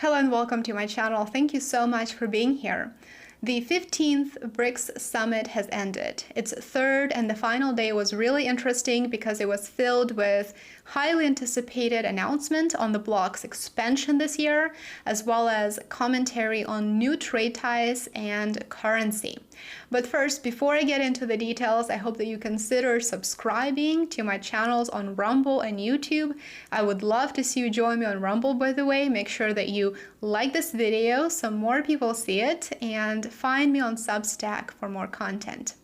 Hello and welcome to my channel. Thank you so much for being here. The 15th BRICS summit has ended. Its third and the final day was really interesting because it was filled with highly anticipated announcement on the bloc's expansion this year, as well as commentary on new trade ties and currency. But first, before I get into the details, I hope that you consider subscribing to my channels on Rumble and YouTube. I would love to see you join me on Rumble, by the way. Make sure that you like this video so more people see it, and find me on Substack for more content.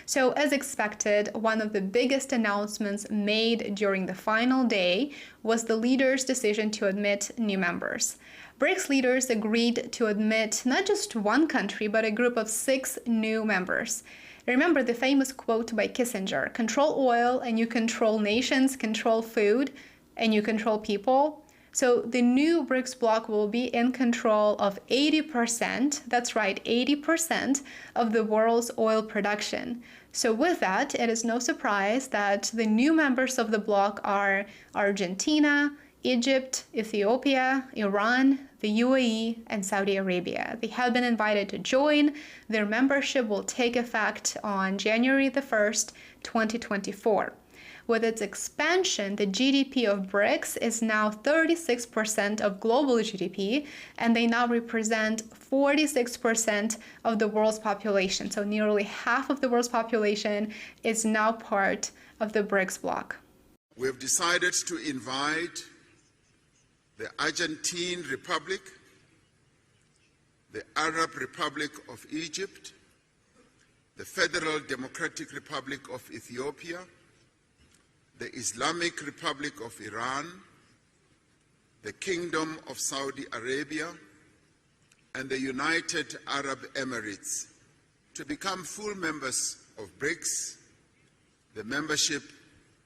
So as expected, one of the biggest announcements made during the final day was the leaders' decision to admit new members. BRICS leaders agreed to admit not just one country, but a group of 6 new members. Remember the famous quote by Kissinger, "Control oil and you control nations, control food and you control people." So the new BRICS bloc will be in control of 80%, that's right, 80% of the world's oil production. So with that, it is no surprise that the new members of the bloc are Argentina, Egypt, Ethiopia, Iran, the UAE, and Saudi Arabia. They have been invited to join. Their membership will take effect on January the 1st, 2024. With its expansion, the GDP of BRICS is now 36% of global GDP, and they now represent 46% of the world's population. So nearly half of the world's population is now part of the BRICS bloc. We have decided to invite the Argentine Republic, the Arab Republic of Egypt, the Federal Democratic Republic of Ethiopia, the Islamic Republic of Iran, the Kingdom of Saudi Arabia, and the United Arab Emirates to become full members of BRICS. The membership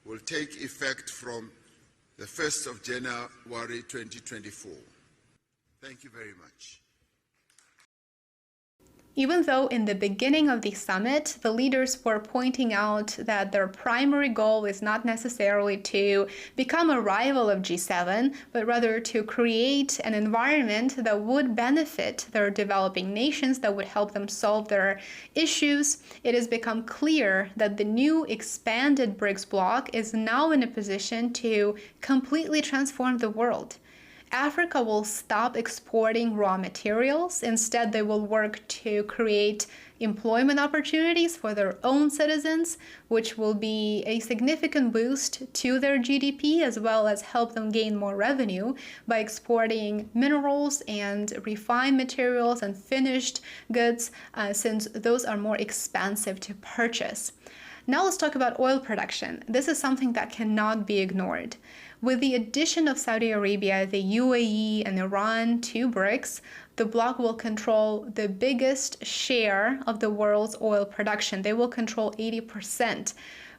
will take effect from the 1st of January 2024. Thank you very much. Even though in the beginning of the summit, the leaders were pointing out that their primary goal is not necessarily to become a rival of G7, but rather to create an environment that would benefit their developing nations, that would help them solve their issues, it has become clear that the new expanded BRICS bloc is now in a position to completely transform the world. Africa will stop exporting raw materials. Instead, they will work to create employment opportunities for their own citizens, which will be a significant boost to their GDP, as well as help them gain more revenue by exporting minerals and refined materials and finished goods, since those are more expensive to purchase. Now let's talk about oil production. This is something that cannot be ignored. With the addition of Saudi Arabia, the UAE, and Iran to BRICS, the bloc will control the biggest share of the world's oil production. They will control 80%.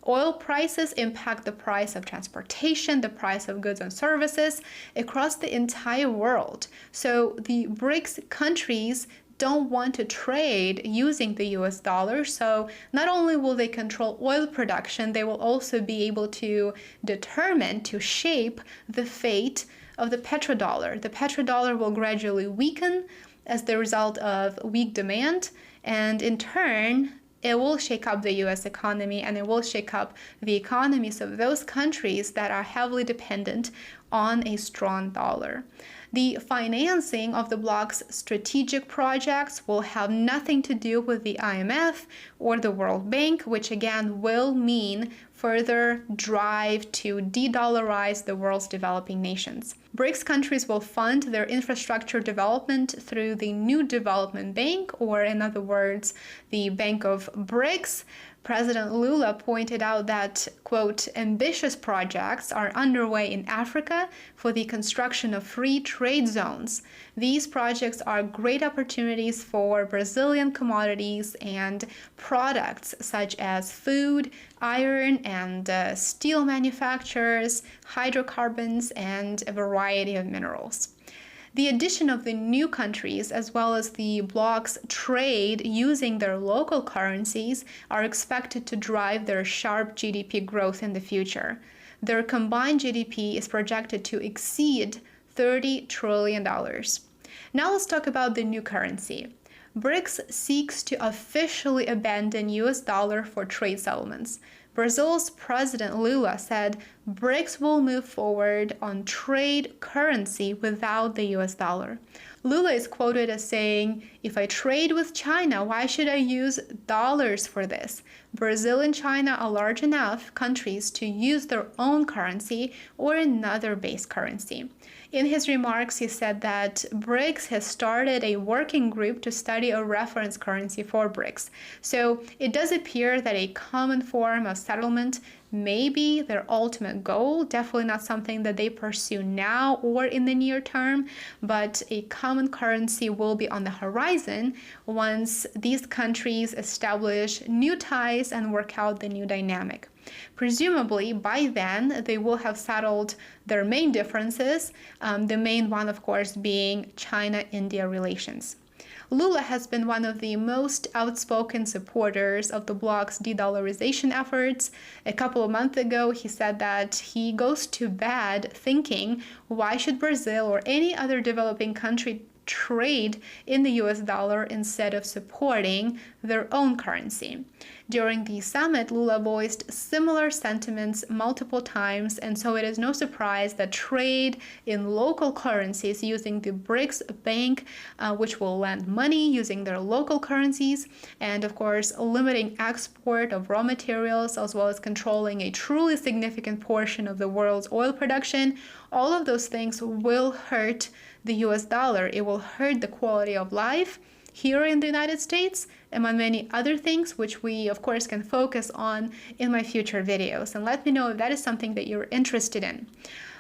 Oil prices impact the price of transportation, the price of goods and services across the entire world. So the BRICS countries don't want to trade using the US dollar, so not only will they control oil production, they will also be able to determine, to shape the fate of the petrodollar. The petrodollar will gradually weaken as the result of weak demand, and in turn, it will shake up the US economy, and it will shake up the economies of those countries that are heavily dependent on a strong dollar. The financing of the bloc's strategic projects will have nothing to do with the IMF or the World Bank, which again will mean further drive to de-dollarize the world's developing nations. BRICS countries will fund their infrastructure development through the New Development Bank, or in other words, the Bank of BRICS. President Lula pointed out that, quote, ambitious projects are underway in Africa for the construction of free trade zones. These projects are great opportunities for Brazilian commodities and products such as food, iron and steel manufacturers, hydrocarbons, and a variety of minerals. The addition of the new countries, as well as the bloc's trade using their local currencies, are expected to drive their sharp GDP growth in the future. Their combined GDP is projected to exceed $30 trillion. Now let's talk about the new currency. BRICS seeks to officially abandon US dollar for trade settlements. Brazil's President Lula said BRICS will move forward on trade currency without the US dollar. Lula is quoted as saying, "If I trade with China, why should I use dollars for this? Brazil and China are large enough countries to use their own currency or another base currency." In his remarks, he said that BRICS has started a working group to study a reference currency for BRICS. So it does appear that a common form of settlement may be their ultimate goal, definitely not something that they pursue now or in the near term, but a common currency will be on the horizon once these countries establish new ties and work out the new dynamic. Presumably, by then, they will have settled their main differences, the main one, of course, being China-India relations. Lula has been one of the most outspoken supporters of the bloc's de-dollarization efforts. A couple of months ago, he said that he goes to bed thinking, why should Brazil or any other developing country trade in the US dollar instead of supporting their own currency? During the summit, Lula voiced similar sentiments multiple times, and so it is no surprise that trade in local currencies using the BRICS Bank, which will lend money using their local currencies, and of course limiting export of raw materials as well as controlling a truly significant portion of the world's oil production, all of those things will hurt the US dollar. It will hurt the quality of life here in the United States, among many other things, which we, of course, can focus on in my future videos. And let me know if that is something that you're interested in.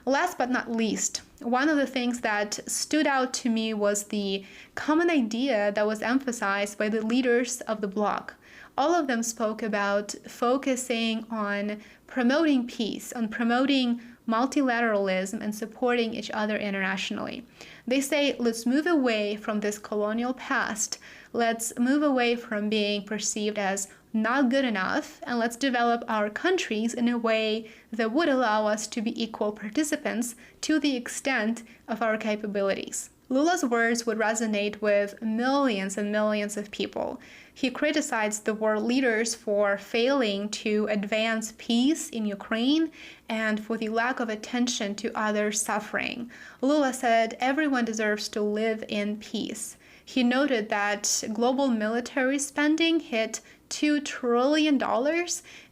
Last but not least, one of the things that stood out to me was the common idea that was emphasized by the leaders of the bloc. All of them spoke about focusing on promoting peace, on promoting multilateralism and supporting each other internationally. They say, let's move away from this colonial past. Let's move away from being perceived as not good enough, and let's develop our countries in a way that would allow us to be equal participants to the extent of our capabilities. Lula's words would resonate with millions and millions of people. He criticized the world leaders for failing to advance peace in Ukraine and for the lack of attention to others' suffering. Lula said everyone deserves to live in peace. He noted that global military spending hit $2 trillion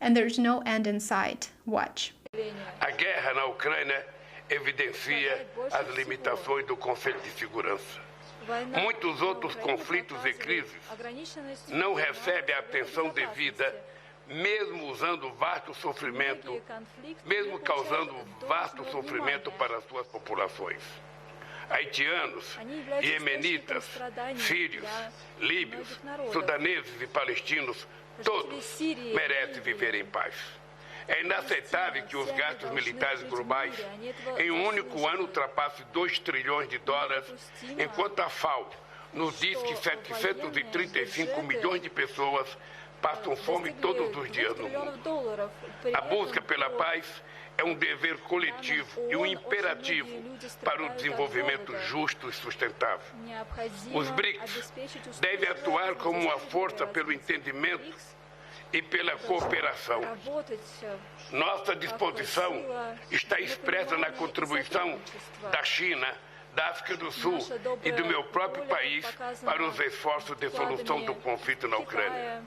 and there's no end in sight. Watch. A guerra na Ucrânia evidencia as limitações do Conselho de Segurança. Muitos outros conflitos e crises não recebem a atenção devida, mesmo usando vasto sofrimento, mesmo causando vasto sofrimento para suas populações. Haitianos, iemenitas, sírios, líbios, sudaneses e palestinos, todos merecem viver em paz. É inaceitável que os gastos militares globais em um único ano ultrapassem $2 trilhões, enquanto a FAO nos diz que 735 milhões de pessoas passam fome todos os dias no mundo. A busca pela paz é um dever coletivo e um imperativo para o desenvolvimento justo e sustentável. Os BRICS devem atuar como uma força pelo entendimento e pela cooperação. Nossa disposição está expressa na contribuição da China, da África do Sul e do meu próprio país para os esforços de solução do conflito na Ucrânia.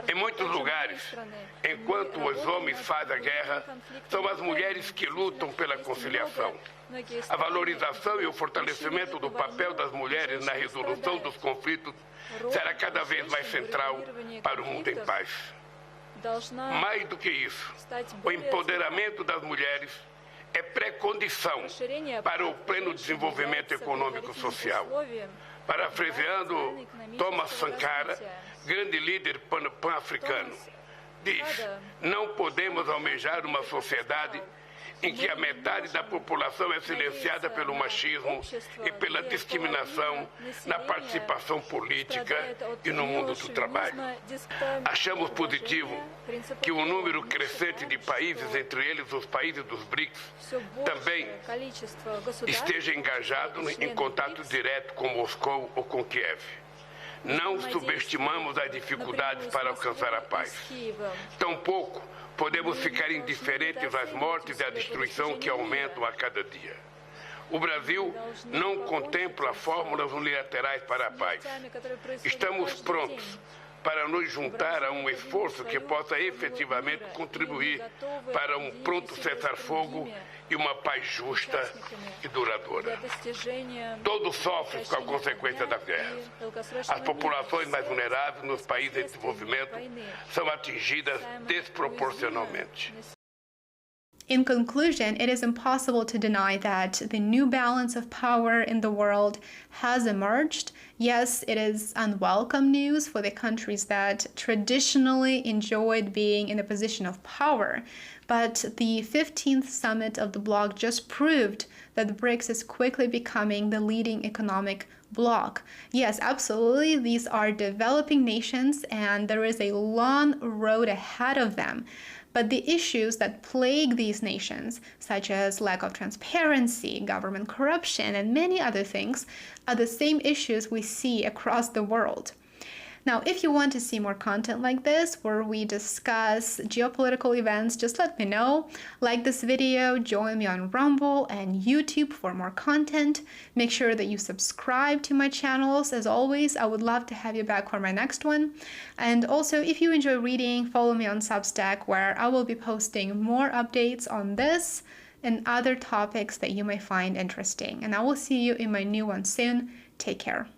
Em muitos lugares, enquanto os homens fazem a guerra, são as mulheres que lutam pela conciliação. A valorização e o fortalecimento do papel das mulheres na resolução dos conflitos será cada vez mais central para o mundo em paz. Mais do que isso, o empoderamento das mulheres é pré-condição para o pleno desenvolvimento econômico e social. Parafraseando Thomas Sankara, grande líder pan-africano, diz: não podemos almejar uma sociedade em que a metade da população é silenciada pelo machismo e pela discriminação na participação política e no mundo do trabalho. Achamos positivo que o número crescente de países, entre eles os países dos BRICS, também esteja engajado em contato direto com Moscou ou com Kiev. Não subestimamos as dificuldades para alcançar a paz. Tampouco podemos ficar indiferentes às mortes e à destruição que aumentam a cada dia. O Brasil não contempla fórmulas unilaterais para a paz. Estamos prontos para nos juntar a um esforço que possa efetivamente contribuir para um pronto cessar-fogo e uma paz justa e duradoura. Todos sofrem com a consequência da guerra. As populações mais vulneráveis nos países em desenvolvimento são atingidas desproporcionalmente. In conclusion, it is impossible to deny that the new balance of power in the world has emerged. Yes, it is unwelcome news for the countries that traditionally enjoyed being in a position of power. But the 15th summit of the bloc just proved that the BRICS is quickly becoming the leading economic bloc. Yes, absolutely, these are developing nations and there is a long road ahead of them. But the issues that plague these nations, such as lack of transparency, government corruption, and many other things, are the same issues we see across the world. Now, if you want to see more content like this, where we discuss geopolitical events, just let me know. Like this video, join me on Rumble and YouTube for more content. Make sure that you subscribe to my channels. As always, I would love to have you back for my next one. And also, if you enjoy reading, follow me on Substack, where I will be posting more updates on this and other topics that you may find interesting. And I will see you in my new one soon. Take care.